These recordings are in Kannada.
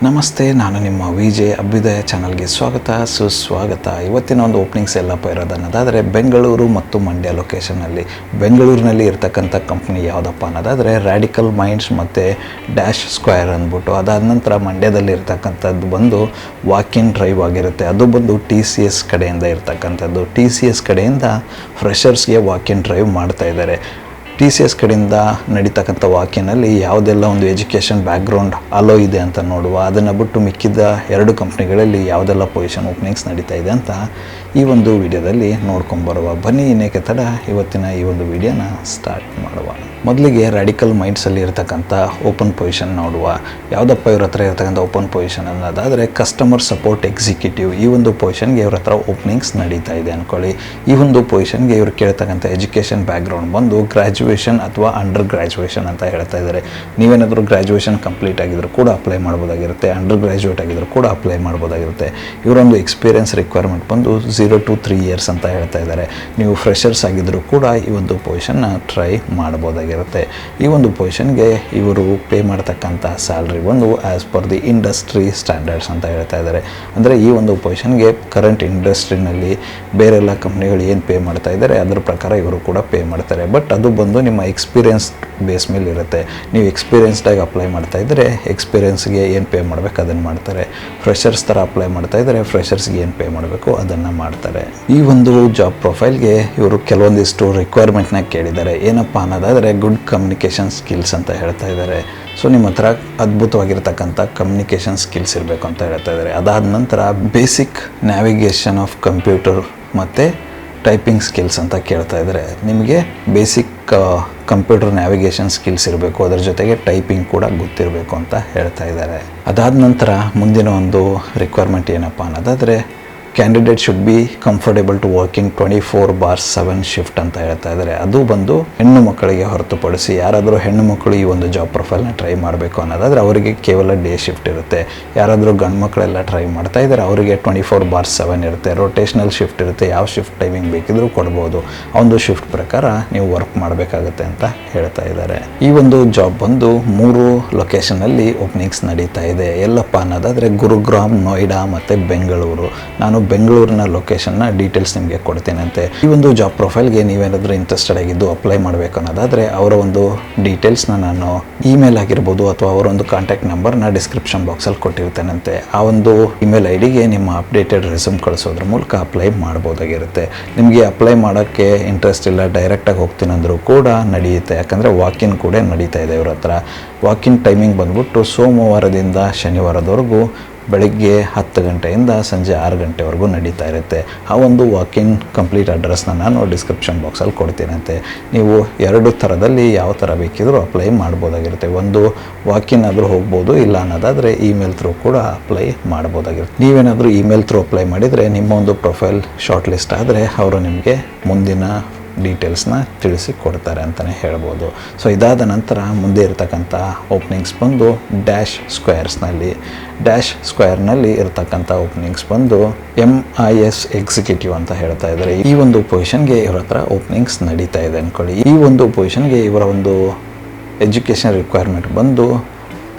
ನಮಸ್ತೆ, ನಾನು ನಿಮ್ಮ ವಿಜಯ್. ಅಭ್ಯುದಯ ಚಾನಲ್ಗೆ ಸ್ವಾಗತ, ಸುಸ್ವಾಗತ. ಇವತ್ತಿನ ಒಂದು ಓಪನಿಂಗ್ಸ್ ಎಲ್ಲಪ್ಪ ಇರೋದನ್ನೋದಾದರೆ ಬೆಂಗಳೂರು ಮತ್ತು ಮಂಡ್ಯ ಲೊಕೇಶನಲ್ಲಿ. ಬೆಂಗಳೂರಿನಲ್ಲಿ ಇರ್ತಕ್ಕಂಥ ಕಂಪ್ನಿ ಯಾವುದಪ್ಪ ಅನ್ನೋದಾದರೆ ರ್ಯಾಡಿಕಲ್ ಮೈಂಡ್ಸ್ ಮತ್ತು ಡ್ಯಾಶ್ ಸ್ಕ್ವೇರ್ ಅಂದ್ಬಿಟ್ಟು. ಅದಾದ ನಂತರ ಮಂಡ್ಯದಲ್ಲಿ ಇರ್ತಕ್ಕಂಥದ್ದು ಬಂದು ವಾಕ್-ಇನ್ ಡ್ರೈವ್ ಆಗಿರುತ್ತೆ. ಅದು ಬಂದು TCS ಕಡೆಯಿಂದ ಇರ್ತಕ್ಕಂಥದ್ದು. TCS ಕಡೆಯಿಂದ ಫ್ರೆಷರ್ಸ್ಗೆ ವಾಕ್-ಇನ್ ಡ್ರೈವ್ ಮಾಡ್ತಾ ಇದ್ದಾರೆ. TCS ಕಡೆಯಿಂದ ನಡೀತಕ್ಕಂಥ ವಾಕಿನಲ್ಲಿ ಯಾವುದೆಲ್ಲ ಒಂದು ಎಜುಕೇಷನ್ ಬ್ಯಾಕ್ಗ್ರೌಂಡ್ ಅಲೋ ಇದೆ ಅಂತ ನೋಡುವ. ಅದನ್ನು ಬಿಟ್ಟು ಮಿಕ್ಕಿದ ಎರಡು ಕಂಪ್ನಿಗಳಲ್ಲಿ ಯಾವುದೆಲ್ಲ ಪೊಸಿಷನ್ ಓಪನಿಂಗ್ಸ್ ನಡೀತಾ ಇದೆ ಅಂತ ಈ ಒಂದು ವಿಡಿಯೋದಲ್ಲಿ ನೋಡ್ಕೊಂಬರುವ. ಬನ್ನಿ, ಇನ್ನೇಕೆ ತಡ, ಇವತ್ತಿನ ಈ ಒಂದು ವಿಡಿಯೋನ ಸ್ಟಾರ್ಟ್ ಮಾಡುವ. ಮೊದಲಿಗೆ ರ್ಯಾಡಿಕಲ್ ಮೈಂಡ್ಸಲ್ಲಿ ಇರ್ತಕ್ಕಂಥ ಓಪನ್ ಪೊಸಿಷನ್ ನೋಡುವ. ಯಾವುದಪ್ಪ ಇವ್ರ ಹತ್ರ ಇರ್ತಕ್ಕಂಥ ಓಪನ್ ಪೊಸಿಷನ್ ಅನ್ನೋದಾದರೆ ಕಸ್ಟಮರ್ ಸಪೋರ್ಟ್ ಎಕ್ಸಿಕ್ಯೂಟಿವ್. ಈ ಒಂದು ಪೊಸಿಷನ್ಗೆ ಇವ್ರ ಹತ್ರ ಓಪನಿಂಗ್ಸ್ ನಡೀತಾ ಇದೆ ಅಂದ್ಕೊಳ್ಳಿ. ಈ ಒಂದು ಪೊಸಿಷನ್ಗೆ ಇವ್ರು ಕೇಳ್ತಕ್ಕಂಥ ಎಜುಕೇಷನ್ ಬ್ಯಾಕ್ಗ್ರೌಂಡ್ ಬಂದು ಗ್ರ್ಯಾಜುಯೇಷನ್ ಅಥವಾ ಅಂಡರ್ ಗ್ರ್ಯಾಜುಯೇಷನ್ ಅಂತ ಹೇಳ್ತಾ ಇದ್ದಾರೆ. ನೀವೇನಾದರೂ ಗ್ರ್ಯಾಜುಯೇಷನ್ ಕಂಪ್ಲೀಟ್ ಆಗಿದ್ರು ಕೂಡ ಅಪ್ಲೈ ಮಾಡ್ಬೋದಾಗಿರುತ್ತೆ, ಅಂಡರ್ ಗ್ರ್ಯಾಜುಯೇಟ್ ಆಗಿದ್ರು ಕೂಡ ಅಪ್ಲೈ ಮಾಡ್ಬೋದಾಗಿರುತ್ತೆ. ಇವರೊಂದು ಎಕ್ಸ್ಪೀರಿಯನ್ಸ್ ರಿಕ್ವೈರ್ಮೆಂಟ್ ಬಂದು 0 to 3 years ಅಂತ ಹೇಳ್ತಾ ಇದ್ದಾರೆ. ನೀವು ಫ್ರೆಷರ್ಸ್ ಆಗಿದ್ದರೂ ಕೂಡ ಈ ಒಂದು ಪೊಸಿಷನ್ನ ಟ್ರೈ ಮಾಡ್ಬೋದಾಗಿರುತ್ತೆ. ಈ ಒಂದು ಪೊಸಿಷನ್ಗೆ ಇವರು ಪೇ ಮಾಡ್ತಕ್ಕಂಥ ಸ್ಯಾಲ್ರಿ ಒಂದು as per the industry standards ಅಂತ ಹೇಳ್ತಾ ಇದ್ದಾರೆ. ಅಂದರೆ ಈ ಒಂದು ಪೊಸಿಷನ್ಗೆ ಕರೆಂಟ್ ಇಂಡಸ್ಟ್ರಿನಲ್ಲಿ ಬೇರೆಲ್ಲ ಕಂಪ್ನಿಗಳು ಏನು ಪೇ ಮಾಡ್ತಾ ಇದ್ದಾರೆ ಅದರ ಪ್ರಕಾರ ಇವರು ಕೂಡ ಪೇ ಮಾಡ್ತಾರೆ. ಬಟ್ ಅದು ಬಂದು ನಿಮ್ಮ ಎಕ್ಸ್ಪೀರಿಯನ್ಸ್ ಬೇಸ್ ಮೇಲೆ ಇರುತ್ತೆ. ನೀವು ಎಕ್ಸ್ಪೀರಿಯನ್ಸ್ಡಾಗಿ ಅಪ್ಲೈ ಮಾಡ್ತಾ ಇದ್ದರೆ ಎಕ್ಸ್ಪೀರಿಯನ್ಸ್ಗೆ ಏನು ಪೇ ಮಾಡಬೇಕು ಅದನ್ನು ಮಾಡ್ತಾರೆ. ಫ್ರೆಷರ್ಸ್ ಥರ ಅಪ್ಲೈ ಮಾಡ್ತಾ ಇದ್ದರೆ ಫ್ರೆಷರ್ಸ್ಗೆ ಏನು ಪೇ ಮಾಡಬೇಕು ಅದನ್ನು ಮಾಡ್ತಾರೆ. ಈ ಒಂದು ಜಾಬ್ ಪ್ರೊಫೈಲ್ಗೆ ಇವರು ಕೆಲವೊಂದಿಷ್ಟು ರಿಕ್ವೈರ್ಮೆಂಟ್ನ ಕೇಳಿದ್ದಾರೆ. ಏನಪ್ಪ ಅನ್ನೋದಾದರೆ ಗುಡ್ ಕಮ್ಯುನಿಕೇಷನ್ ಸ್ಕಿಲ್ಸ್ ಅಂತ ಹೇಳ್ತಾ ಇದ್ದಾರೆ. ಸೊ ನಿಮ್ಮ ಹತ್ರ ಅದ್ಭುತವಾಗಿರ್ತಕ್ಕಂಥ ಕಮ್ಯುನಿಕೇಷನ್ ಸ್ಕಿಲ್ಸ್ ಇರಬೇಕು ಅಂತ ಹೇಳ್ತಾ ಇದ್ದಾರೆ. ಅದಾದ ನಂತರ ಬೇಸಿಕ್ ನ್ಯಾವಿಗೇಷನ್ ಆಫ್ ಕಂಪ್ಯೂಟರ್ ಮತ್ತು ಟೈಪಿಂಗ್ ಸ್ಕಿಲ್ಸ್ ಅಂತ ಕೇಳ್ತಾ ಇದ್ದಾರೆ. ನಿಮಗೆ ಬೇಸಿಕ್ ಕಂಪ್ಯೂಟರ್ ನ್ಯಾವಿಗೇಷನ್ ಸ್ಕಿಲ್ಸ್ ಇರಬೇಕು, ಅದರ ಜೊತೆಗೆ ಟೈಪಿಂಗ್ ಕೂಡ ಗೊತ್ತಿರಬೇಕು ಅಂತ ಹೇಳ್ತಾ ಇದ್ದಾರೆ. ಅದಾದ ನಂತರ ಮುಂದಿನ ಒಂದು ರಿಕ್ವೈರ್ಮೆಂಟ್ ಏನಪ್ಪ ಅನ್ನೋದಾದರೆ candidate should be comfortable to working 24/7 shift ಅಂತ ಹೇಳ್ತಾ ಇದ್ದಾರೆ. ಅದು ಬಂದು ಹೆಣ್ಣು ಮಕ್ಕಳಿಗೆ ಹೊರತುಪಡಿಸಿ ಯಾರಾದರೂ ಹೆಣ್ಣು ಮಕ್ಕಳು ಈ ಒಂದು ಜಾಬ್ ಪ್ರೊಫೈಲ್ನ ಟ್ರೈ ಮಾಡಬೇಕು ಅನ್ನೋದಾದರೆ ಅವರಿಗೆ ಕೇವಲ ಡೇ ಶಿಫ್ಟ್ ಇರುತ್ತೆ. ಯಾರಾದರೂ ಗಂಡು ಮಕ್ಕಳೆಲ್ಲ ಟ್ರೈ ಮಾಡ್ತಾ ಇದ್ದಾರೆ ಅವರಿಗೆ 24/7 ಇರುತ್ತೆ. ರೊಟೇಷ್ನಲ್ ಶಿಫ್ಟ್ ಇರುತ್ತೆ. ಯಾವ ಶಿಫ್ಟ್ ಟೈಮಿಂಗ್ ಬೇಕಿದ್ರೂ ಕೊಡ್ಬೋದು. ಆ ಒಂದು ಶಿಫ್ಟ್ ಪ್ರಕಾರ ನೀವು ವರ್ಕ್ ಮಾಡಬೇಕಾಗುತ್ತೆ ಅಂತ ಹೇಳ್ತಾ ಇದ್ದಾರೆ. ಈ ಒಂದು ಜಾಬ್ ಬಂದು 3 ಲೊಕೇಶನಲ್ಲಿ ಓಪನಿಂಗ್ಸ್ ನಡೀತಾ ಇದೆ. ಎಲ್ಲಪ್ಪ ಅನ್ನೋದಾದರೆ ಗುರುಗ್ರಾಮ್, ನೋಯ್ಡಾ ಮತ್ತು ಬೆಂಗಳೂರು. ನಾನು ಬೆಂಗಳೂರಿನ ಲೊಕೇಶನ್ನ ಡೀಟೇಲ್ಸ್ ನಿಮಗೆ ಕೊಡ್ತೇನಂತೆ. ಈ ಒಂದು ಜಾಬ್ ಪ್ರೊಫೈಲ್ಗೆ ನೀವೇನಾದರೂ ಇಂಟ್ರೆಸ್ಟೆಡ್ ಆಗಿದ್ದು ಅಪ್ಲೈ ಮಾಡಬೇಕು ಅನ್ನೋದಾದರೆ ಅವರ ಒಂದು ಡೀಟೇಲ್ಸ್ನ ನಾನು ಇಮೇಲ್ ಆಗಿರ್ಬೋದು ಅಥವಾ ಅವರ ಒಂದು ಕಾಂಟ್ಯಾಕ್ಟ್ ನಂಬರ್ನ ಡಿಸ್ಕ್ರಿಪ್ಷನ್ ಬಾಕ್ಸಲ್ಲಿ ಕೊಟ್ಟಿರ್ತೇನಂತೆ. ಆ ಒಂದು ಇಮೇಲ್ ID-ಗೆ ನಿಮ್ಮ ಅಪ್ಡೇಟೆಡ್ ರೆಸ್ಯೂಮ್ ಕಳಿಸೋದ್ರ ಮೂಲಕ ಅಪ್ಲೈ ಮಾಡ್ಬೋದಾಗಿರುತ್ತೆ. ನಿಮಗೆ ಅಪ್ಲೈ ಮಾಡೋಕ್ಕೆ ಇಂಟ್ರೆಸ್ಟ್ ಇಲ್ಲ, ಡೈರೆಕ್ಟಾಗಿ ಹೋಗ್ತೀನಂದ್ರೂ ಕೂಡ ನಡೆಯುತ್ತೆ. ಯಾಕಂದರೆ ವಾಕಿನ್ ಕೂಡ ನಡೀತಾ ಇದೆ ಇವ್ರ ಹತ್ರ. ವಾಕಿನ್ ಟೈಮಿಂಗ್ ಬಂದ್ಬಿಟ್ಟು ಸೋಮವಾರದಿಂದ ಶನಿವಾರದವರೆಗೂ ಬೆಳಗ್ಗೆ 10 ಗಂಟೆಯಿಂದ ಸಂಜೆ 6 ಗಂಟೆವರೆಗೂ ನಡೀತಾ ಇರುತ್ತೆ. ಆ ಒಂದು ವಾಕಿನ್ ಕಂಪ್ಲೀಟ್ ಅಡ್ರೆಸ್ನ ನಾನು ಡಿಸ್ಕ್ರಿಪ್ಷನ್ ಬಾಕ್ಸಲ್ಲಿ ಕೊಡ್ತೀನಂತೆ. ನೀವು 2 ಥರದಲ್ಲಿ ಯಾವ ಥರ ಬೇಕಿದ್ರೂ ಅಪ್ಲೈ ಮಾಡ್ಬೋದಾಗಿರುತ್ತೆ. ಒಂದು ವಾಕಿನ್ ಆದರೂ ಹೋಗ್ಬೋದು, ಇಲ್ಲ ಅನ್ನೋದಾದರೆ ಇಮೇಲ್ ಥ್ರೂ ಕೂಡ ಅಪ್ಲೈ ಮಾಡ್ಬೋದಾಗಿರುತ್ತೆ. ನೀವೇನಾದರೂ ಇಮೇಲ್ ಥ್ರೂ ಅಪ್ಲೈ ಮಾಡಿದರೆ ನಿಮ್ಮ ಒಂದು ಪ್ರೊಫೈಲ್ ಶಾರ್ಟ್ ಲಿಸ್ಟ್ ಆದರೆ ಅವರು ನಿಮಗೆ ಮುಂದಿನ ಡೀಟೇಲ್ಸ್ನ ತಿಳಿಸಿ ಕೊಡ್ತಾರೆ ಅಂತಲೇ ಹೇಳ್ಬೋದು. ಸೊ ಇದಾದ ನಂತರ ಮುಂದೆ ಇರತಕ್ಕಂಥ ಓಪನಿಂಗ್ಸ್ ಬಂದು ಡ್ಯಾಶ್ ಸ್ಕ್ವೇರ್ನಲ್ಲಿ ಇರತಕ್ಕಂಥ ಓಪನಿಂಗ್ಸ್ ಬಂದು MIS ಎಕ್ಸಿಕ್ಯೂಟಿವ್ ಅಂತ ಹೇಳ್ತಾ ಇದ್ದಾರೆ. ಈ ಒಂದು ಪೊಸಿಷನ್ಗೆ ಇವರ ಹತ್ರ ಓಪನಿಂಗ್ಸ್ ನಡೀತಾ ಇದೆ ಅಂದ್ಕೊಳ್ಳಿ. ಈ ಒಂದು ಪೊಸಿಷನ್ಗೆ ಇವರ ಒಂದು ಎಜುಕೇಷನ್ ರಿಕ್ವೈರ್ಮೆಂಟ್ ಬಂದು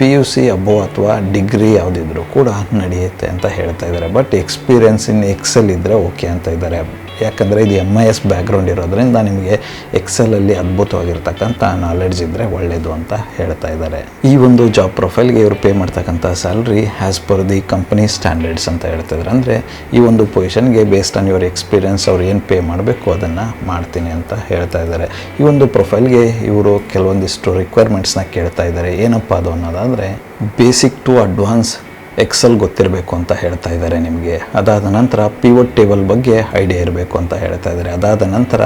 PUC ಅಬೋವ್ ಅಥವಾ ಡಿಗ್ರಿ ಯಾವುದಿದ್ರೂ ಕೂಡ ನಡೆಯುತ್ತೆ ಅಂತ ಹೇಳ್ತಾ ಇದ್ದಾರೆ. ಬಟ್ ಎಕ್ಸ್ಪೀರಿಯನ್ಸ್ ಇನ್ ಎಕ್ಸೆಲ್ ಇದ್ದರೆ ಓಕೆ ಅಂತ ಇದ್ದಾರೆ. ಯಾಕಂದರೆ ಇದು MIS ಬ್ಯಾಕ್ಗ್ರೌಂಡ್ ಇರೋದ್ರಿಂದ ನಿಮಗೆ ಎಕ್ಸೆಲಲ್ಲಿ ಅದ್ಭುತವಾಗಿರ್ತಕ್ಕಂಥ ನಾಲೆಡ್ಜ್ ಇದ್ದರೆ ಒಳ್ಳೆಯದು ಅಂತ ಹೇಳ್ತಾ ಇದ್ದಾರೆ. ಈ ಒಂದು ಜಾಬ್ ಪ್ರೊಫೈಲ್ಗೆ ಇವರು ಪೇ ಮಾಡ್ತಕ್ಕಂಥ salary as per the company standards ಅಂತ ಹೇಳ್ತಾ ಇದ್ದಾರೆ. ಅಂದರೆ ಈ ಒಂದು ಪೊಸಿಷನ್ಗೆ ಬೇಸ್ಡ್ ಆನ್ ಯುವರ್ ಎಕ್ಸ್ಪೀರಿಯನ್ಸ್ ಅವ್ರು ಏನು ಪೇ ಮಾಡಬೇಕು ಅದನ್ನು ಮಾಡ್ತೀನಿ ಅಂತ ಹೇಳ್ತಾ ಇದ್ದಾರೆ. ಈ ಒಂದು ಪ್ರೊಫೈಲ್ಗೆ ಇವರು ಕೆಲವೊಂದಿಷ್ಟು ರಿಕ್ವೈರ್ಮೆಂಟ್ಸ್ನ ಕೇಳ್ತಾ ಇದ್ದಾರೆ. ಏನಪ್ಪ ಅದು ಅನ್ನೋದಾದರೆ ಬೇಸಿಕ್ ಟು ಅಡ್ವಾನ್ಸ್ ಎಕ್ಸೆಲ್ ಗೊತ್ತಿರಬೇಕು ಅಂತ ಹೇಳ್ತಾ ಇದ್ದಾರೆ ನಿಮಗೆ. ಅದಾದ ನಂತರ ಪಿವಟ್ ಟೇಬಲ್ ಬಗ್ಗೆ ಐಡಿಯಾ ಇರಬೇಕು ಅಂತ ಹೇಳ್ತಾ ಇದ್ದಾರೆ. ಅದಾದ ನಂತರ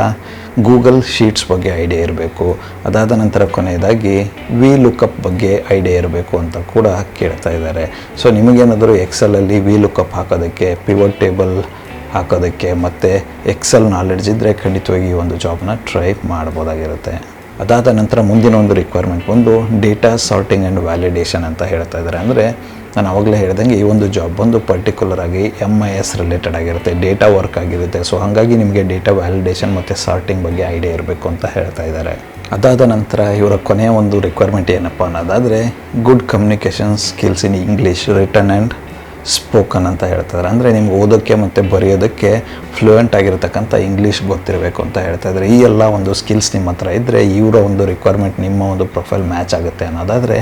ಗೂಗಲ್ ಶೀಟ್ಸ್ ಬಗ್ಗೆ ಐಡಿಯಾ ಇರಬೇಕು. ಅದಾದ ನಂತರ ಕೊನೆಯದಾಗಿ VLOOKUP ಬಗ್ಗೆ ಐಡಿಯಾ ಇರಬೇಕು ಅಂತ ಕೂಡ ಕೇಳ್ತಾ ಇದ್ದಾರೆ. ಸೊ ನಿಮಗೇನಾದರೂ ಎಕ್ಸೆಲಲ್ಲಿ VLOOKUP ಹಾಕೋದಕ್ಕೆ, ಪಿವಟ್ ಟೇಬಲ್ ಹಾಕೋದಕ್ಕೆ ಮತ್ತು ಎಕ್ಸೆಲ್ ನಾಲೆಡ್ಜ್ ಇದ್ದರೆ ಖಂಡಿತವಾಗಿ ಈ ಒಂದು ಜಾಬ್ನ ಟ್ರೈ ಮಾಡ್ಬೋದಾಗಿರುತ್ತೆ. ಅದಾದ ನಂತರ ಮುಂದಿನ ಒಂದು ರಿಕ್ವೈರ್ಮೆಂಟ್ ಬಂದು ಡೇಟಾ ಸಾರ್ಟಿಂಗ್ ಆ್ಯಂಡ್ ವ್ಯಾಲಿಡೇಷನ್ ಅಂತ ಹೇಳ್ತಾ ಇದ್ದಾರೆ. ಅಂದರೆ ನಾನು ಆವಾಗಲೇ ಹೇಳ್ದಂಗೆ ಈ ಒಂದು ಜಾಬ್ ಬಂದು ಪರ್ಟಿಕ್ಯುಲರ್ ಆಗಿ MIS ರಿಲೇಟೆಡ್ ಆಗಿರುತ್ತೆ, ಡೇಟಾ ವರ್ಕ್ ಆಗಿರುತ್ತೆ. ಸೊ ಹಾಗಾಗಿ ನಿಮಗೆ ಡೇಟಾ ವ್ಯಾಲಿಡೇಷನ್ ಮತ್ತು ಸಾರ್ಟಿಂಗ್ ಬಗ್ಗೆ ಐಡಿಯಾ ಇರಬೇಕು ಅಂತ ಹೇಳ್ತಾ ಇದ್ದಾರೆ. ಅದಾದ ನಂತರ ಇವರ ಕೊನೆಯ ಒಂದು ರಿಕ್ವೈರ್ಮೆಂಟ್ ಏನಪ್ಪ ಅನ್ನೋದಾದರೆ good communication skills in English written and spoken ಅಂತ ಹೇಳ್ತಾರೆ. ಅಂದರೆ ನಿಮ್ಗೆ ಓದೋಕ್ಕೆ ಮತ್ತು ಬರೆಯೋದಕ್ಕೆ ಫ್ಲೂಯೆಂಟ್ ಆಗಿರತಕ್ಕಂಥ ಇಂಗ್ಲೀಷ್ ಗೊತ್ತಿರಬೇಕು ಅಂತ ಹೇಳ್ತಾ ಇದ್ದಾರೆ. ಈ ಎಲ್ಲ ಒಂದು ಸ್ಕಿಲ್ಸ್ ನಿಮ್ಮ ಹತ್ರ ಇದ್ದರೆ ಇವರ ಒಂದು ರಿಕ್ವೈರ್ಮೆಂಟ್ ನಿಮ್ಮ ಒಂದು ಪ್ರೊಫೈಲ್ ಮ್ಯಾಚ್ ಆಗುತ್ತೆ ಅನ್ನೋದಾದರೆ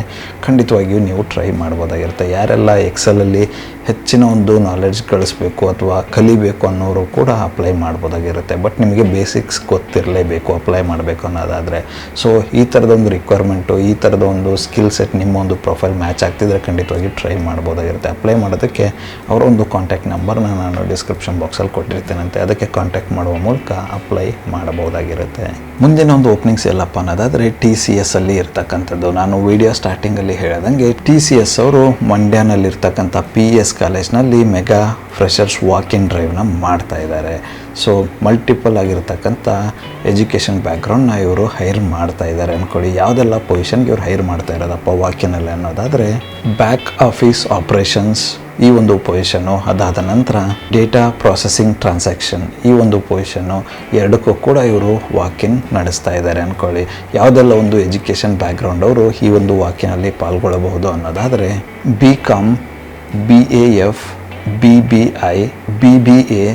ಖಂಡಿತವಾಗಿಯೂ ನೀವು ಟ್ರೈ ಮಾಡ್ಬೋದಾಗಿರುತ್ತೆ. ಯಾರೆಲ್ಲ ಎಕ್ಸೆಲಲ್ಲಿ ಹೆಚ್ಚಿನ ಒಂದು ನಾಲೆಡ್ಜ್ ಗಳಿಸ್ಬೇಕು ಅಥವಾ ಕಲಿಬೇಕು ಅನ್ನೋರು ಕೂಡ ಅಪ್ಲೈ ಮಾಡ್ಬೋದಾಗಿರುತ್ತೆ. ಬಟ್ ನಿಮಗೆ ಬೇಸಿಕ್ಸ್ ಗೊತ್ತಿರಲೇಬೇಕು ಅಪ್ಲೈ ಮಾಡಬೇಕು ಅನ್ನೋದಾದರೆ. ಸೊ ಈ ಥರದೊಂದು ರಿಕ್ವೈರ್ಮೆಂಟು, ಈ ಥರದ ಒಂದು ಸ್ಕಿಲ್ ಸೆಟ್ ನಿಮ್ಮ ಒಂದು ಪ್ರೊಫೈಲ್ ಮ್ಯಾಚ್ ಆಗ್ತಿದ್ರೆ ಖಂಡಿತವಾಗಿ ಟ್ರೈ ಮಾಡ್ಬೋದಾಗಿರುತ್ತೆ. ಅಪ್ಲೈ ಮಾಡೋದಕ್ಕೆ ಅವರ ಒಂದು ಕಾಂಟ್ಯಾಕ್ಟ್ ನಂಬರ್ನ ನಾನು ಡಿಸ್ಕ್ರಿಪ್ಷನ್ ಬಾಕ್ಸಲ್ಲಿ ಕೊಟ್ಟಿರ್ತೇನಂತೆ, ಅದಕ್ಕೆ ಕಾಂಟ್ಯಾಕ್ಟ್ ಮಾಡುವ ಮೂಲಕ ಅಪ್ಲೈ ಮಾಡಬಹುದಾಗಿರುತ್ತೆ. ಮುಂದಿನ ಒಂದು ಓಪನಿಂಗ್ಸ್ ಎಲ್ಲಪ್ಪ ಅನ್ನೋದಾದರೆ TCS ಅಲ್ಲಿ ಇರ್ತಕ್ಕಂಥದ್ದು. ನಾನು ವಿಡಿಯೋ ಸ್ಟಾರ್ಟಿಂಗಲ್ಲಿ ಹೇಳ್ದಂಗೆ TCS ಅವರು ಮಂಡ್ಯನಲ್ಲಿರ್ತಕ್ಕಂಥ PS ಕಾಲೇಜ್ನಲ್ಲಿ ಮೆಗಾ ಫ್ರೆಷರ್ಸ್ ವಾಕ್ ಇನ್ ಡ್ರೈವ್ನ ಮಾಡ್ತಾ ಇದ್ದಾರೆ. ಸೊ ಮಲ್ಟಿಪಲ್ ಆಗಿರ್ತಕ್ಕಂಥ ಎಜುಕೇಷನ್ ಬ್ಯಾಕ್ಗ್ರೌಂಡ್ನ ಇವರು ಹೈರ್ ಮಾಡ್ತಾ ಇದ್ದಾರೆ ಅಂದ್ಕೊಳ್ಳಿ. ಯಾವುದೆಲ್ಲ ಪೊಸಿಷನ್ಗೆ ಇವರು ಹೈರ್ ಮಾಡ್ತಾ ಇರೋದಪ್ಪ ವಾಕಿನಲ್ಲಿ ಅನ್ನೋದಾದರೆ ಬ್ಯಾಕ್ ಆಫೀಸ್ ಆಪ್ರೇಷನ್ಸ್ ಈ ಒಂದು ಪೊಸಿಷನ್ನು, ಅದಾದ ನಂತರ ಡೇಟಾ ಪ್ರೊಸೆಸಿಂಗ್ ಟ್ರಾನ್ಸಾಕ್ಷನ್ ಈ ಒಂದು ಪೊಸಿಷನ್ನು, ಎರಡಕ್ಕೂ ಕೂಡ ಇವರು ವಾಕಿನ್ ನಡೆಸ್ತಾ ಇದ್ದಾರೆ ಅಂದ್ಕೊಳ್ಳಿ. ಯಾವುದೆಲ್ಲ ಒಂದು ಎಜುಕೇಷನ್ ಬ್ಯಾಕ್ಗ್ರೌಂಡ್ ಅವರು ಈ ಒಂದು ವಾಕಿನಲ್ಲಿ ಪಾಲ್ಗೊಳ್ಳಬಹುದು ಅನ್ನೋದಾದರೆ BCom, BAF, BBI, BBA,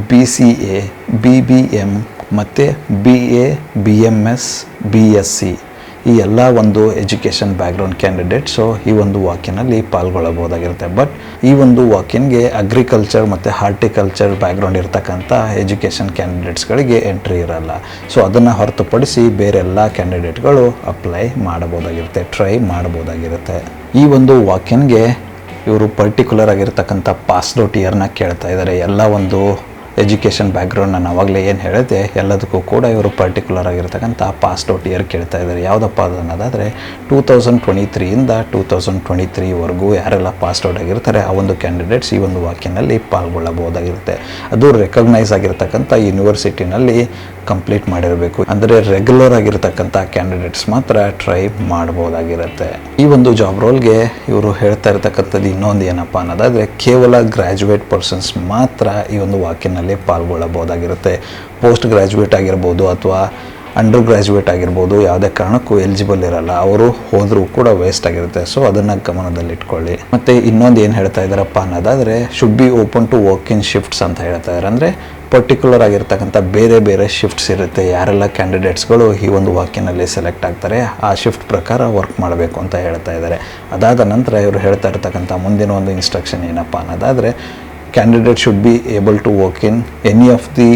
BCA, BBM ಮತ್ತು BA, BMS, BSc ಈ ಎಲ್ಲ ಒಂದು ಎಜುಕೇಷನ್ ಬ್ಯಾಕ್ಗ್ರೌಂಡ್ ಕ್ಯಾಂಡಿಡೇಟ್ಸು ಈ ಒಂದು ವಾಕಿನಲ್ಲಿ ಪಾಲ್ಗೊಳ್ಳಬಹುದಾಗಿರುತ್ತೆ. ಬಟ್ ಈ ಒಂದು ವಾಕಿನ್ಗೆ ಅಗ್ರಿಕಲ್ಚರ್ ಮತ್ತು ಹಾರ್ಟಿಕಲ್ಚರ್ ಬ್ಯಾಕ್ಗ್ರೌಂಡ್ ಇರ್ತಕ್ಕಂಥ ಎಜುಕೇಷನ್ ಕ್ಯಾಂಡಿಡೇಟ್ಸ್ಗಳಿಗೆ ಎಂಟ್ರಿ ಇರಲ್ಲ. ಸೊ ಅದನ್ನು ಹೊರತುಪಡಿಸಿ ಬೇರೆಲ್ಲ ಕ್ಯಾಂಡಿಡೇಟ್ಗಳು ಅಪ್ಲೈ ಮಾಡಬಹುದಾಗಿರುತ್ತೆ, ಟ್ರೈ ಮಾಡಬಹುದಾಗಿರುತ್ತೆ. ಈ ಒಂದು ವಾಕಿನ್ಗೆ ಇವರು ಪರ್ಟಿಕ್ಯುಲರ್ ಆಗಿರ್ತಕ್ಕಂಥ ಪಾಸ್ಔಟ್ ಇಯರ್ನ ಕೇಳ್ತಾ ಇದ್ದಾರೆ. ಎಲ್ಲ ಒಂದು ಎಜುಕೇಷನ್ ಬ್ಯಾಕ್ಗ್ರೌಂಡ್ ನಾನು ಆವಾಗಲೇ ಏನು ಹೇಳಿದೆ ಎಲ್ಲದಕ್ಕೂ ಕೂಡ ಇವರು ಪರ್ಟಿಕ್ಯುಲರ್ ಆಗಿರ್ತಕ್ಕಂಥ ಪಾಸ್ಔಟ್ ಇಯರ್ ಕೇಳ್ತಾ ಇದ್ದಾರೆ. ಯಾವುದಪ್ಪ ಅನ್ನೋದಾದರೆ 2023ಇಂದ 2023ವರೆಗೂ ಯಾರೆಲ್ಲ ಪಾಸ್ಔಟ್ ಆಗಿರ್ತಾರೆ ಆ ಒಂದು ಕ್ಯಾಂಡಿಡೇಟ್ಸ್ ಈ ಒಂದು ವಾಕಿನಲ್ಲಿ ಪಾಲ್ಗೊಳ್ಳಬಹುದಾಗಿರುತ್ತೆ. ಅದು ರೆಕಗ್ನೈಸ್ ಆಗಿರ್ತಕ್ಕಂಥ ಯೂನಿವರ್ಸಿಟಿನಲ್ಲಿ ಕಂಪ್ಲೀಟ್ ಮಾಡಿರಬೇಕು. ಅಂದರೆ ರೆಗ್ಯುಲರ್ ಆಗಿರ್ತಕ್ಕಂಥ ಕ್ಯಾಂಡಿಡೇಟ್ಸ್ ಮಾತ್ರ ಟ್ರೈ ಮಾಡಬಹುದಾಗಿರುತ್ತೆ. ಈ ಒಂದು ಜಾಬ್ ರೋಲ್ಗೆ ಇವರು ಹೇಳ್ತಾ ಇರ್ತಕ್ಕಂಥದ್ದು ಇನ್ನೊಂದು ಏನಪ್ಪ ಅನ್ನೋದಾದರೆ ಕೇವಲ ಗ್ರ್ಯಾಜುಯೇಟ್ ಪರ್ಸನ್ಸ್ ಮಾತ್ರ ಈ ಒಂದು ವಾಕಿನಲ್ಲಿ ಪಾಲ್ಗೊಳ್ಳಬಹುದಾಗಿರುತ್ತೆ. ಪೋಸ್ಟ್ ಗ್ರ್ಯಾಜುಯೇಟ್ ಆಗಿರ್ಬೋದು ಅಥವಾ ಅಂಡರ್ ಗ್ರ್ಯಾಜುಯೇಟ್ ಆಗಿರ್ಬೋದು, ಯಾವುದೇ ಕಾರಣಕ್ಕೂ ಎಲಿಜಿಬಲ್ ಇರಲ್ಲ, ಅವರು ಹೋದರೂ ಕೂಡ ವೇಸ್ಟ್ ಆಗಿರುತ್ತೆ. ಸೊ ಅದನ್ನು ಗಮನದಲ್ಲಿಟ್ಕೊಳ್ಳಿ. ಮತ್ತು ಇನ್ನೊಂದು ಏನು ಹೇಳ್ತಾ ಇದ್ದಾರಪ್ಪ ಅನ್ನೋದಾದರೆ should be open to work in shifts ಅಂತ ಹೇಳ್ತಾ ಇದ್ದಾರೆ. ಅಂದರೆ ಪರ್ಟಿಕ್ಯುಲರ್ ಆಗಿರ್ತಕ್ಕಂಥ ಬೇರೆ ಬೇರೆ ಶಿಫ್ಟ್ಸ್ ಇರುತ್ತೆ. ಯಾರೆಲ್ಲ ಕ್ಯಾಂಡಿಡೇಟ್ಸ್ಗಳು ಈ ಒಂದು ವಾಕಿನಲ್ಲಿ ಸೆಲೆಕ್ಟ್ ಆಗ್ತಾರೆ ಆ ಶಿಫ್ಟ್ ಪ್ರಕಾರ ವರ್ಕ್ ಮಾಡಬೇಕು ಅಂತ ಹೇಳ್ತಾ ಇದ್ದಾರೆ. ಅದಾದ ನಂತರ ಇವರು ಹೇಳ್ತಾ ಇರ್ತಕ್ಕಂಥ ಮುಂದಿನ ಒಂದು ಇನ್ಸ್ಟ್ರಕ್ಷನ್ ಏನಪ್ಪ ಅನ್ನೋದಾದರೆ candidate should be able to work in any of the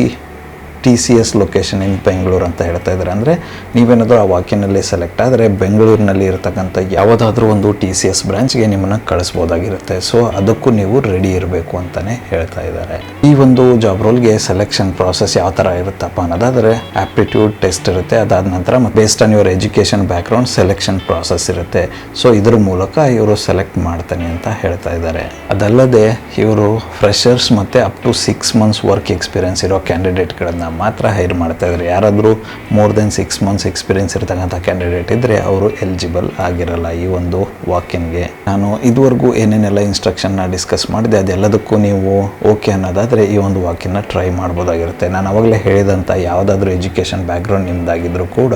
TCS location in Bengaluru ಅಂತ ಹೇಳ್ತಾ ಇದ್ದಾರೆ. ಅಂದರೆ ನೀವೇನಾದರೂ ಆ ವಾಕಿನಲ್ಲಿ ಸೆಲೆಕ್ಟ್ ಆದರೆ ಬೆಂಗಳೂರಿನಲ್ಲಿ ಇರತಕ್ಕಂಥ ಯಾವುದಾದ್ರೂ ಒಂದು TCS ಬ್ರಾಂಚ್ಗೆ ನಿಮ್ಮನ್ನು ಕಳಿಸ್ಬೋದಾಗಿರುತ್ತೆ. ಸೊ ಅದಕ್ಕೂ ನೀವು ರೆಡಿ ಇರಬೇಕು ಅಂತಲೇ ಹೇಳ್ತಾ ಇದ್ದಾರೆ. ಈ ಒಂದು ಜಾಬ್ ರೋಲ್ಗೆ ಸೆಲೆಕ್ಷನ್ ಪ್ರಾಸೆಸ್ ಯಾವ ಥರ ಇರುತ್ತಪ್ಪ ಅನ್ನೋದಾದರೆ ಆ್ಯಪ್ಟಿಟ್ಯೂಡ್ ಟೆಸ್ಟ್ ಇರುತ್ತೆ. ಅದಾದ ನಂತರ based on your education background selection process ಇರುತ್ತೆ. ಸೊ ಇದ್ರ ಮೂಲಕ ಇವರು ಸೆಲೆಕ್ಟ್ ಮಾಡ್ತಾನೆ ಅಂತ ಹೇಳ್ತಾ ಇದ್ದಾರೆ. ಅದಲ್ಲದೆ ಇವರು ಫ್ರೆಷರ್ಸ್ ಮತ್ತು up to 6 months work experience ಇರೋ ಕ್ಯಾಂಡಿಡೇಟ್ಗಳನ್ನು ಮಾತ್ರ ಹೈರ್ ಮಾಡ್ತಾ ಇದ್ದಾರೆ. ಯಾರಾದರೂ ಮೋರ್ ದೆನ್ 6 months ಎಕ್ಸ್ಪೀರಿಯನ್ಸ್ ಇರ್ತಕ್ಕಂಥ ಕ್ಯಾಂಡಿಡೇಟ್ ಇದ್ದರೆ ಅವರು ಎಲಿಜಿಬಲ್ ಆಗಿರಲ್ಲ ಈ ಒಂದು ವಾಕಿನ್ಗೆ. ನಾನು ಇದುವರೆಗೂ ಏನೇನೆಲ್ಲ ಇನ್ಸ್ಟ್ರಕ್ಷನ್ನ ಡಿಸ್ಕಸ್ ಮಾಡಿದೆ ಅದೆಲ್ಲದಕ್ಕೂ ನೀವು ಓಕೆ ಅನ್ನೋದಾದರೆ ಈ ಒಂದು ವಾಕಿನ್ನ ಟ್ರೈ ಮಾಡ್ಬೋದಾಗಿರುತ್ತೆ. ನಾನು ಅವಾಗಲೇ ಹೇಳಿದಂಥ ಯಾವುದಾದ್ರೂ ಎಜುಕೇಷನ್ ಬ್ಯಾಕ್ಗ್ರೌಂಡ್ ನಿಮ್ಮದಾಗಿದ್ದರೂ ಕೂಡ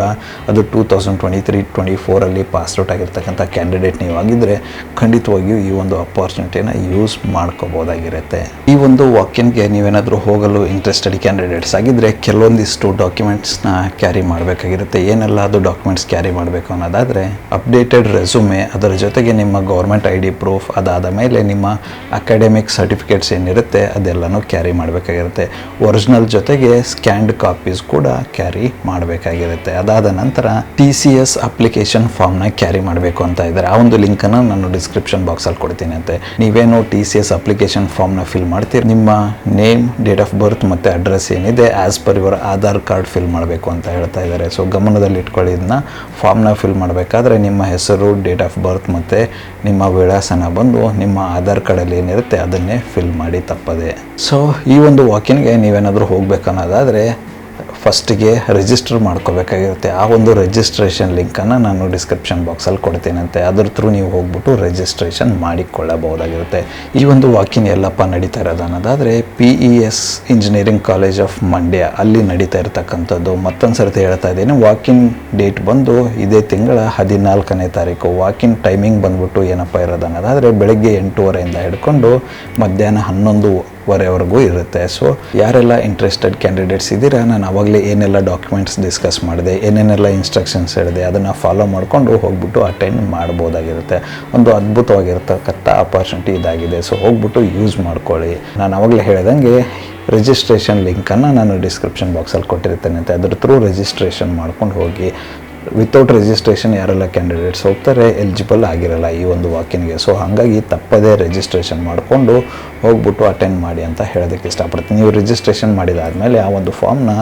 ಅದು 2023-24 ಪಾಸ್ಔಟ್ ಆಗಿರ್ತಕ್ಕಂಥ ಕ್ಯಾಂಡಿಡೇಟ್ ನೀವು ಆಗಿದ್ದರೆ ಖಂಡಿತವಾಗಿಯೂ ಈ ಒಂದು ಅಪಾರ್ಚುನಿಟಿನ ಯೂಸ್ ಮಾಡ್ಕೋಬೋದಾಗಿರುತ್ತೆ. ಈ ಒಂದು ವಾಕಿನ್ಗೆ ನೀವೇನಾದರೂ ಹೋಗಲು ಇಂಟ್ರೆಸ್ಟೆಡ್ ಕ್ಯಾಂಡಿಡೇಟ್ಸ್ ಆಗಿದ್ದರೆ ಕೆಲವೊಂದಿಷ್ಟು ಡಾಕ್ಯುಮೆಂಟ್ಸ್ನ ಕ್ಯಾರಿ ಮಾಡಬೇಕಾಗಿರುತ್ತೆ. ಏನೆಲ್ಲ ಅದು ಡಾಕ್ಯುಮೆಂಟ್ಸ್ ಕ್ಯಾರಿ ಮಾಡಬೇಕು ಅನ್ನೋದಾದರೆ ಅಪ್ಡೇಟೆಡ್ ರೆಸ್ಯೂಮೆ, ಅದರ ಜೊತೆಗೆ ನಿಮ್ಮ ಗೌರ್ಮೆಂಟ್ ID ಪ್ರೂಫ್, ಅದಾದ ಮೇಲೆ ನಿಮ್ಮ ಅಕಾಡೆಮಿಕ್ ಸರ್ಟಿಫಿಕೇಟ್ಸ್ ಏನಿರುತ್ತೆ ಅದೆಲ್ಲನೂ ಕ್ಯಾರಿ ಮಾಡಬೇಕಾಗಿರುತ್ತೆ. ಒರಿಜಿನಲ್ ಜೊತೆಗೆ ಸ್ಕ್ಯಾನ್ಡ್ ಕಾಪೀಸ್ ಕೂಡ ಕ್ಯಾರಿ ಮಾಡಬೇಕಾಗಿರುತ್ತೆ. ಅದಾದ ನಂತರ TCS ಅಪ್ಲಿಕೇಶನ್ ಫಾರ್ಮ್ನ ಕ್ಯಾರಿ ಮಾಡಬೇಕು ಅಂತ ಇದ್ದಾರೆ. ಆ ಒಂದು ಲಿಂಕನ್ನು ನಾನು ಡಿಸ್ಕ್ರಿಪ್ಷನ್ ಬಾಕ್ಸಲ್ಲಿ ಕೊಡ್ತೀನಿ ಅಂತೆ. ನೀವೇನು TCS ಅಪ್ಲಿಕೇಶನ್ ಫಾರ್ಮ್ನ ಫಿಲ್ ಮಾಡ್ತೀರಿ, ನಿಮ್ಮ ನೇಮ್, ಡೇಟ್ ಆಫ್ ಬರ್ತ್ ಮತ್ತು ಅಡ್ರೆಸ್ ಏನಿದೆ as per your Aadhaar card fill ಮಾಡಬೇಕು ಅಂತ ಹೇಳ್ತಾ ಇದ್ದಾರೆ. ಸೊ ಗಮನದಲ್ಲಿ ಇಟ್ಕೊಳ್ಳಿ, ಇದನ್ನ ಫಾರ್ಮ್ನ ಫಿಲ್ ಮಾಡಬೇಕಾದ್ರೆ ನಿಮ್ಮ ಹೆಸರು, ಡೇಟ್ ಆಫ್ ಬರ್ತ್ ಮತ್ತು ನಿಮ್ಮ ವಿಳಾಸನ ಬಂದು ನಿಮ್ಮ ಆಧಾರ್ ಕಾರ್ಡಲ್ಲಿ ಏನಿರುತ್ತೆ ಅದನ್ನೇ ಫಿಲ್ ಮಾಡಿ ತಪ್ಪದೆ. ಸೊ ಈ ಒಂದು ವಾಕಿನ್ಗೆ ನೀವೇನಾದರೂ ಹೋಗ್ಬೇಕನ್ನೋದಾದರೆ ಫಸ್ಟಿಗೆ ರಿಜಿಸ್ಟರ್ ಮಾಡ್ಕೋಬೇಕಾಗಿರುತ್ತೆ. ಆ ಒಂದು ರಿಜಿಸ್ಟ್ರೇಷನ್ ಲಿಂಕನ್ನು ನಾನು ಡಿಸ್ಕ್ರಿಪ್ಷನ್ ಬಾಕ್ಸಲ್ಲಿ ಕೊಡ್ತೀನಂತೆ. ಅದ್ರ ಥ್ರೂ ನೀವು ಹೋಗ್ಬಿಟ್ಟು ರಿಜಿಸ್ಟ್ರೇಷನ್ ಮಾಡಿಕೊಳ್ಳಬಹುದಾಗಿರುತ್ತೆ. ಈ ಒಂದು ವಾಕಿನ್ ಎಲ್ಲಪ್ಪ ನಡೀತಾ ಇರೋದು ಅನ್ನೋದಾದರೆ PES engineering college of Mandya ಅಲ್ಲಿ ನಡೀತಾ ಇರತಕ್ಕಂಥದ್ದು. ಮತ್ತೊಂದು ಸರ್ತಿ ಹೇಳ್ತಾ ಇದ್ದೀನಿ, ವಾಕಿನ್ ಡೇಟ್ ಬಂದು ಇದೇ ತಿಂಗಳ 14ನೇ ತಾರೀಕು. ವಾಕಿನ್ ಟೈಮಿಂಗ್ ಬಂದ್ಬಿಟ್ಟು ಏನಪ್ಪ ಇರೋದು ಅನ್ನೋದಾದರೆ ಬೆಳಗ್ಗೆ 8:30 ಹಿಡ್ಕೊಂಡು ಮಧ್ಯಾಹ್ನ 11:00ವರೆಗೂ ಇರುತ್ತೆ. ಸೊ ಯಾರೆಲ್ಲ ಇಂಟ್ರೆಸ್ಟೆಡ್ ಕ್ಯಾಂಡಿಡೇಟ್ಸ್ ಇದ್ದೀರಾ, ನಾನು ಆವಾಗಲೇ ಏನೆಲ್ಲ ಡಾಕ್ಯುಮೆಂಟ್ಸ್ ಡಿಸ್ಕಸ್ ಮಾಡಿದೆ, ಏನೇನೆಲ್ಲ ಇನ್ಸ್ಟ್ರಕ್ಷನ್ಸ್ ಹೇಳಿದೆ, ಅದನ್ನು ಫಾಲೋ ಮಾಡಿಕೊಂಡು ಹೋಗ್ಬಿಟ್ಟು ಅಟೆಂಡ್ ಮಾಡ್ಬೋದಾಗಿರುತ್ತೆ. ಒಂದು ಅದ್ಭುತವಾಗಿರ್ತಕ್ಕಂಥ ಅಪಾರ್ಚುನಿಟಿ ಇದಾಗಿದೆ. ಸೊ ಹೋಗ್ಬಿಟ್ಟು ಯೂಸ್ ಮಾಡ್ಕೊಳ್ಳಿ. ನಾನು ಆವಾಗಲೇ ಹೇಳಿದಂಗೆ ರಿಜಿಸ್ಟ್ರೇಷನ್ ಲಿಂಕನ್ನು ನಾನು ಡಿಸ್ಕ್ರಿಪ್ಷನ್ ಬಾಕ್ಸಲ್ಲಿ ಕೊಟ್ಟಿರ್ತೇನೆ ಅಂತ, ಅದ್ರ ಥ್ರೂ ರಿಜಿಸ್ಟ್ರೇಷನ್ ಮಾಡ್ಕೊಂಡು ಹೋಗಿ. ವಿತೌಟ್ ರಿಜಿಸ್ಟ್ರೇಷನ್ ಯಾರೆಲ್ಲ ಕ್ಯಾಂಡಿಡೇಟ್ಸ್ ಹೋಗ್ತಾರೆ ಎಲಿಜಿಬಲ್ ಆಗಿರಲ್ಲ ಈ ಒಂದು ವಾಕಿನ್ಗೆ. ಸೊ ಹಾಗಾಗಿ ತಪ್ಪದೇ ರಿಜಿಸ್ಟ್ರೇಷನ್ ಮಾಡಿಕೊಂಡು ಹೋಗ್ಬಿಟ್ಟು ಅಟೆಂಡ್ ಮಾಡಿ ಅಂತ ಹೇಳೋದಕ್ಕೆ ಇಷ್ಟಪಡ್ತೀನಿ. ನೀವು ರಿಜಿಸ್ಟ್ರೇಷನ್ ಮಾಡಿದಾದಮೇಲೆ ಆ ಒಂದು ಫಾರ್ಮ್ನ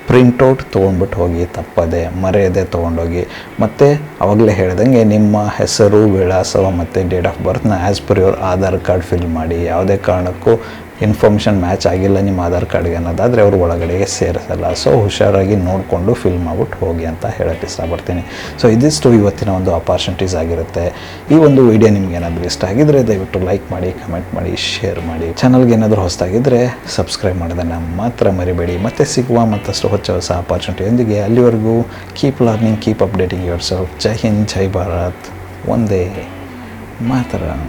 ಪ್ರಿಂಟೌಟ್ ತೊಗೊಂಡ್ಬಿಟ್ಟು ಹೋಗಿ, ತಪ್ಪದೆ ಮರೆಯದೆ ತೊಗೊಂಡೋಗಿ. ಮತ್ತು ಆವಾಗಲೇ ಹೇಳ್ದಂಗೆ ನಿಮ್ಮ ಹೆಸರು, ವಿಳಾಸ ಮತ್ತು ಡೇಟ್ ಆಫ್ ಬರ್ತ್ನ as per your Aadhaar card fill ಮಾಡಿ. ಯಾವುದೇ ಕಾರಣಕ್ಕೂ ಇನ್ಫಾರ್ಮೇಷನ್ ಮ್ಯಾಚ್ ಆಗಿಲ್ಲ ನಿಮ್ಮ ಆಧಾರ್ ಕಾರ್ಡ್ಗೆ ಅನ್ನೋದಾದರೆ ಅವರು ಒಳಗಡೆಗೆ ಸೇರಿಸಲ್ಲ. ಸೊ ಹುಷಾರಾಗಿ ನೋಡಿಕೊಂಡು ಫಿಲ್ ಮಾಡ್ಬಿಟ್ಟು ಹೋಗಿ ಅಂತ ಹೇಳೋಕ್ಕೆ ಇಷ್ಟಪಡ್ತೀನಿ. ಸೊ ಇದಿಷ್ಟು ಇವತ್ತಿನ ಒಂದು ಅಪಾರ್ಚುನಿಟೀಸ್ ಆಗಿರುತ್ತೆ. ಈ ಒಂದು ವಿಡಿಯೋ ನಿಮ್ಗೆ ಏನಾದರೂ ಇಷ್ಟ ಆಗಿದ್ದರೆ ದಯವಿಟ್ಟು ಲೈಕ್ ಮಾಡಿ, ಕಮೆಂಟ್ ಮಾಡಿ, ಶೇರ್ ಮಾಡಿ. ಚಾನಲ್ಗೆ ಏನಾದರೂ ಹೊಸದಾಗಿದ್ದರೆ ಸಬ್ಸ್ಕ್ರೈಬ್ ಮಾಡೋದನ್ನು ಮಾತ್ರ ಮರಿಬೇಡಿ. ಮತ್ತೆ ಸಿಗುವ ಮತ್ತಷ್ಟು ಹೊಸ ಅಪಾರ್ಚುನಿಟಿಯೊಂದಿಗೆ. ಅಲ್ಲಿವರೆಗೂ keep learning, keep updating yourself. ಜೈ ಹಿಂದ್, ಜೈ ಭಾರತ್, ಒಂದೇ ಮಾತರಂ.